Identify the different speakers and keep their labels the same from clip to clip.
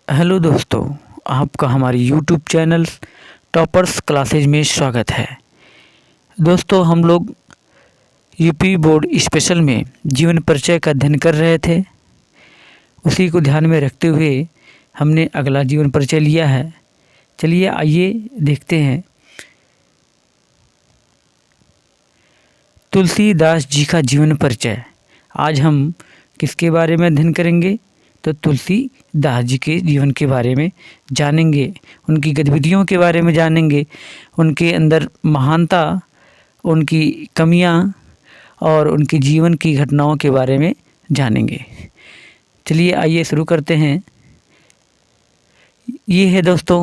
Speaker 1: Hello दोस्तों, आपका हमारी यूट्यूब चैनल टॉपर्स क्लासेज में स्वागत है। दोस्तों, हम लोग यूपी बोर्ड स्पेशल में जीवन परिचय का अध्ययन कर रहे थे। उसी को ध्यान में रखते हुए हमने अगला जीवन परिचय लिया है। चलिए आइए देखते हैं। तुलसीदास जी का जीवन परिचय। आज हम किसके बारे में अध्ययन करेंगे? तो तुलसीदास जी के जीवन के बारे में जानेंगे, उनकी गतिविधियों के बारे में जानेंगे, उनके अंदर महानता, उनकी कमियां और उनके जीवन की घटनाओं के बारे में जानेंगे। चलिए आइए शुरू करते हैं। ये है दोस्तों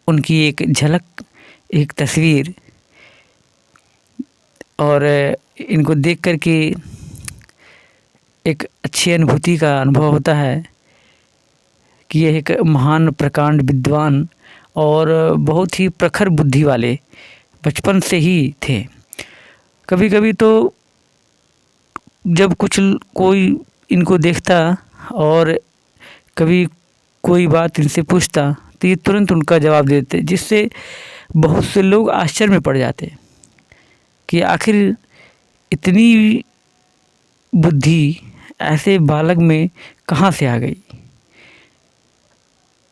Speaker 1: उनकी एक झलक, एक तस्वीर, और इनको देख कर के एक अच्छी अनुभूति का अनुभव होता है कि यह एक महान प्रकांड विद्वान और बहुत ही प्रखर बुद्धि वाले बचपन से ही थे। कभी कभी तो जब कोई इनको देखता और कभी कोई बात इनसे पूछता तो ये तुरंत उनका जवाब देते, जिससे बहुत से लोग आश्चर्य में पड़ जाते कि आखिर इतनी बुद्धि ऐसे बालक में कहाँ से आ गई।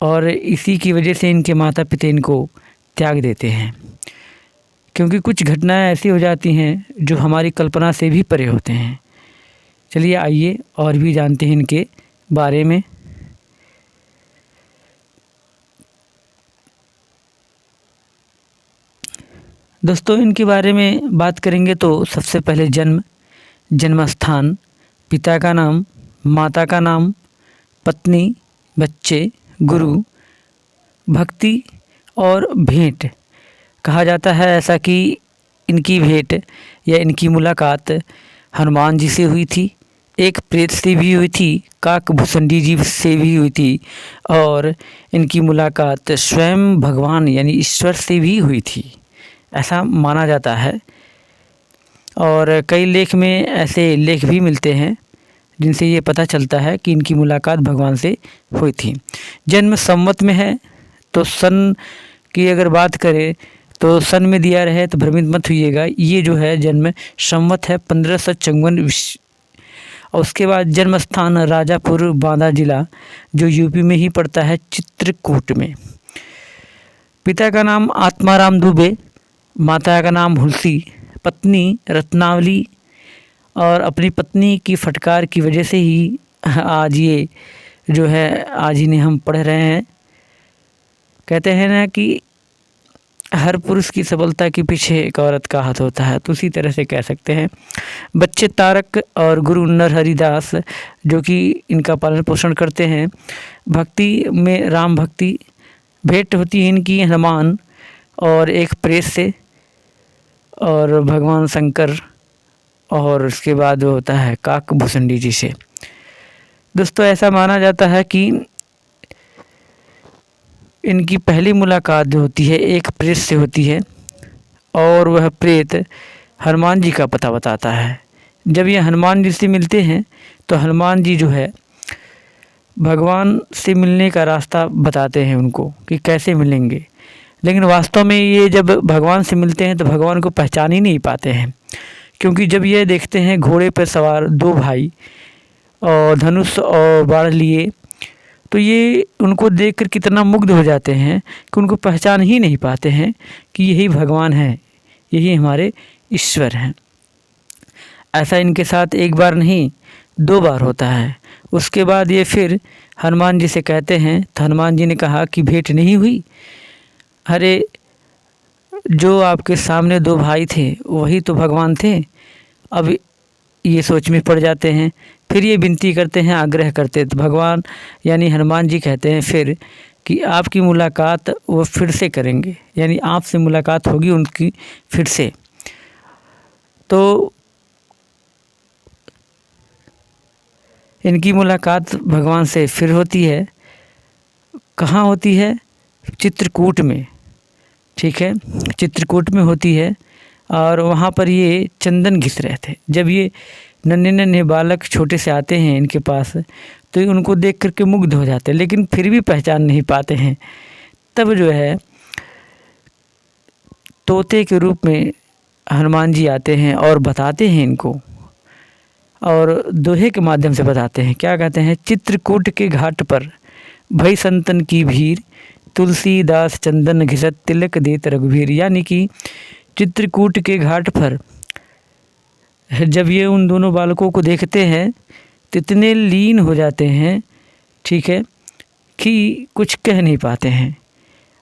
Speaker 1: और इसी की वजह से इनके माता पिता इनको त्याग देते हैं, क्योंकि कुछ घटनाएं ऐसी हो जाती हैं जो हमारी कल्पना से भी परे होते हैं। चलिए आइए और भी जानते हैं इनके बारे में। दोस्तों, इनके बारे में बात करेंगे तो सबसे पहले जन्म स्थान, पिता का नाम, माता का नाम, पत्नी, बच्चे, गुरु, भक्ति और भेंट। कहा जाता है ऐसा कि इनकी भेंट या इनकी मुलाकात हनुमान जी से हुई थी, एक प्रेत से भी हुई थी, काकभूषणी जी से भी हुई थी, और इनकी मुलाकात स्वयं भगवान यानी ईश्वर से भी हुई थी, ऐसा माना जाता है। और कई लेख में ऐसे लेख भी मिलते हैं जिनसे ये पता चलता है कि इनकी मुलाकात भगवान से हुई थी। जन्म संवत में है तो सन की अगर बात करें तो सन में दिया रहे तो भ्रमित मत होइएगा। ये जो है जन्म संवत है 1554। और उसके बाद जन्म स्थान राजापुर बांदा जिला, जो यूपी में ही पड़ता है, चित्रकूट में। पिता का नाम आत्माराम दुबे, माता का नाम हुलसी, पत्नी रत्नावली। और अपनी पत्नी की फटकार की वजह से ही आज ये जो है आज इन्हें हम पढ़ रहे हैं। कहते हैं ना कि हर पुरुष की सफलता के पीछे एक औरत का हाथ होता है, तो उसी तरह से कह सकते हैं। बच्चे तारक और गुरु नरहरिदास जो कि इनका पालन पोषण करते हैं। भक्ति में राम भक्ति। भेंट होती है इनकी हनुमान और एक प्रेत से और भगवान शंकर, और उसके बाद वो होता है काकभूषणी जी से। दोस्तों, ऐसा माना जाता है कि इनकी पहली मुलाकात जो होती है एक प्रेत से होती है, और वह प्रेत हनुमान जी का पता बताता है। जब ये हनुमान जी से मिलते हैं तो हनुमान जी जो है भगवान से मिलने का रास्ता बताते हैं उनको कि कैसे मिलेंगे। लेकिन वास्तव में ये जब भगवान से मिलते हैं तो भगवान को पहचान ही नहीं पाते हैं, क्योंकि जब ये देखते हैं घोड़े पर सवार दो भाई और धनुष और बाण लिए, तो ये उनको देखकर कितना मुग्ध हो जाते हैं कि उनको पहचान ही नहीं पाते हैं कि यही भगवान है, यही हमारे ईश्वर हैं। ऐसा इनके साथ एक बार नहीं 2 बार होता है। उसके बाद ये फिर हनुमान जी से कहते हैं, तो हनुमान जी ने कहा कि भेंट नहीं हुई। अरे, जो आपके सामने 2 भाई थे वही तो भगवान थे। अब ये सोच में पड़ जाते हैं। फिर ये विनती करते हैं, आग्रह करते, तो भगवान यानी हनुमान जी कहते हैं फिर कि आपकी मुलाकात वो फिर से करेंगे, यानी आपसे मुलाकात होगी उनकी फिर से। तो इनकी मुलाकात भगवान से फिर होती है। कहाँ होती है? चित्रकूट में। ठीक है, चित्रकूट में होती है। और वहाँ पर ये चंदन घिस रहे थे। जब ये नन्हे नन्हे बालक छोटे से आते हैं इनके पास, तो उनको देख कर के मुग्ध हो जाते हैं, लेकिन फिर भी पहचान नहीं पाते हैं। तब जो है तोते के रूप में हनुमान जी आते हैं और बताते हैं इनको, और दोहे के माध्यम से बताते हैं। क्या कहते हैं? चित्रकूट के घाट पर भई संतन की भीड़, तुलसीदास चंदन घिसत तिलक देत रघुवीर। यानी कि चित्रकूट के घाट पर जब ये उन दोनों बालकों को देखते हैं तो इतने लीन हो जाते हैं, ठीक है, कि कुछ कह नहीं पाते हैं।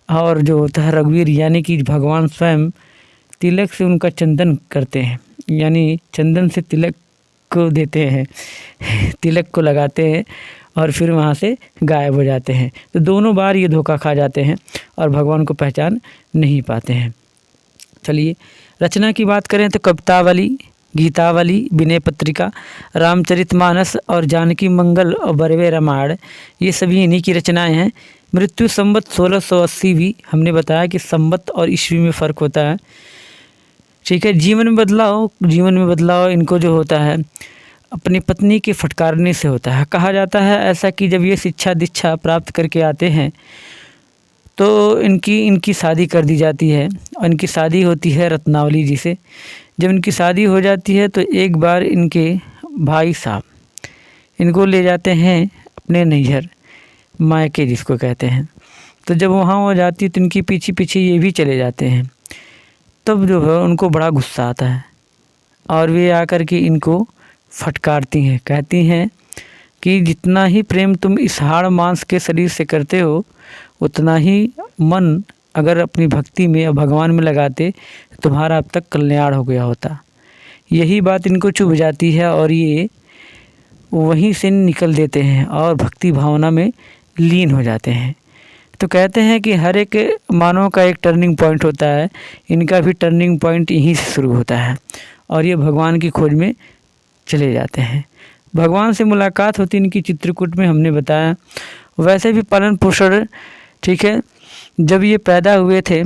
Speaker 1: और जो होता है रघुवीर यानी कि भगवान स्वयं तिलक से उनका चंदन करते हैं, यानी चंदन से तिलक को देते हैं, तिलक को लगाते हैं और फिर वहाँ से गायब हो जाते हैं। तो दोनों बार ये धोखा खा जाते हैं और भगवान को पहचान नहीं पाते हैं। चलिए रचना की बात करें तो कवितावली, गीतावली, विनय पत्रिका, रामचरितमानस और जानकी मंगल और बरवे रामायण, ये सभी इन्हीं की रचनाएं हैं। मृत्यु संवत 1680 भी हमने बताया कि संवत और ईस्वी में फ़र्क होता है, ठीक है। जीवन में बदलाव इनको जो होता है अपनी पत्नी के फटकारने से होता है। कहा जाता है ऐसा कि जब ये शिक्षा दीक्षा प्राप्त करके आते हैं तो इनकी शादी कर दी जाती है, और इनकी शादी होती है रत्नावली जी से। जब इनकी शादी हो जाती है तो एक बार इनके भाई साहब इनको ले जाते हैं अपने नैहर, मायके जिसको कहते हैं। तो जब वहाँ हो जाती है तो इनकी पीछे पीछे ये भी चले जाते हैं। तब जो है उनको बड़ा गुस्सा आता है और वे आकर के इनको फटकारती हैं, कहती हैं कि जितना ही प्रेम तुम इस हाड़ मांस के शरीर से करते हो, उतना ही मन अगर अपनी भक्ति में या भगवान में लगाते तुम्हारा अब तक कल्याण हो गया होता। यही बात इनको चुभ जाती है और ये वहीं से निकल देते हैं और भक्ति भावना में लीन हो जाते हैं। तो कहते हैं कि हर एक मानव का एक टर्निंग पॉइंट होता है, इनका भी टर्निंग पॉइंट यहीं से शुरू होता है और ये भगवान की खोज में चले जाते हैं। भगवान से मुलाकात होती इनकी चित्रकूट में, हमने बताया। वैसे भी पालन पोषण, ठीक है, जब ये पैदा हुए थे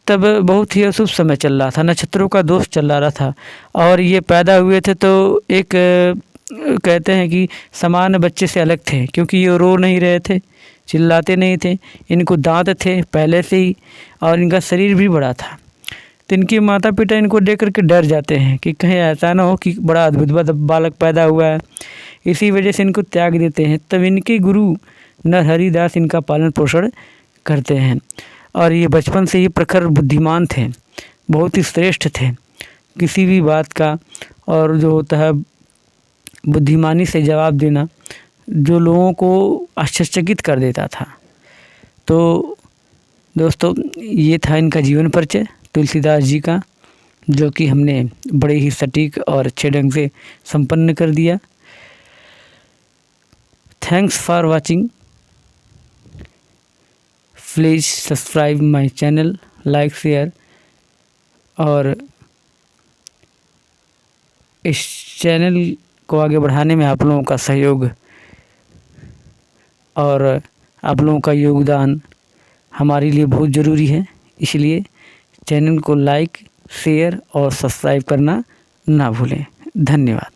Speaker 1: तब बहुत ही अशुभ समय चल रहा था, नक्षत्रों का दोष चल रहा था और ये पैदा हुए थे तो एक कहते हैं कि समान बच्चे से अलग थे, क्योंकि ये रो नहीं रहे थे, चिल्लाते नहीं थे, इनको दांत थे पहले से ही और इनका शरीर भी बड़ा था। तो इनके माता पिता इनको देख कर के डर जाते हैं कि कहीं ऐसा ना हो कि बड़ा अद्भुत बालक पैदा हुआ है, इसी वजह से इनको त्याग देते हैं। तब इनके गुरु नरहरिदास इनका पालन पोषण करते हैं और ये बचपन से ही प्रखर बुद्धिमान थे, बहुत ही श्रेष्ठ थे किसी भी बात का, और जो होता है बुद्धिमानी से जवाब देना जो लोगों को आश्चर्यचकित कर देता था। तो दोस्तों ये था इनका जीवन परिचय तुलसीदास जी का, जो कि हमने बड़े ही सटीक और अच्छे ढंग से संपन्न कर दिया। Thanks for watching. Please subscribe my channel, like share, और इस चैनल को आगे बढ़ाने में आप लोगों का सहयोग और आप लोगों का योगदान हमारे लिए बहुत ज़रूरी है। इसलिए चैनल को लाइक, शेयर और सब्सक्राइब करना ना भूलें। धन्यवाद।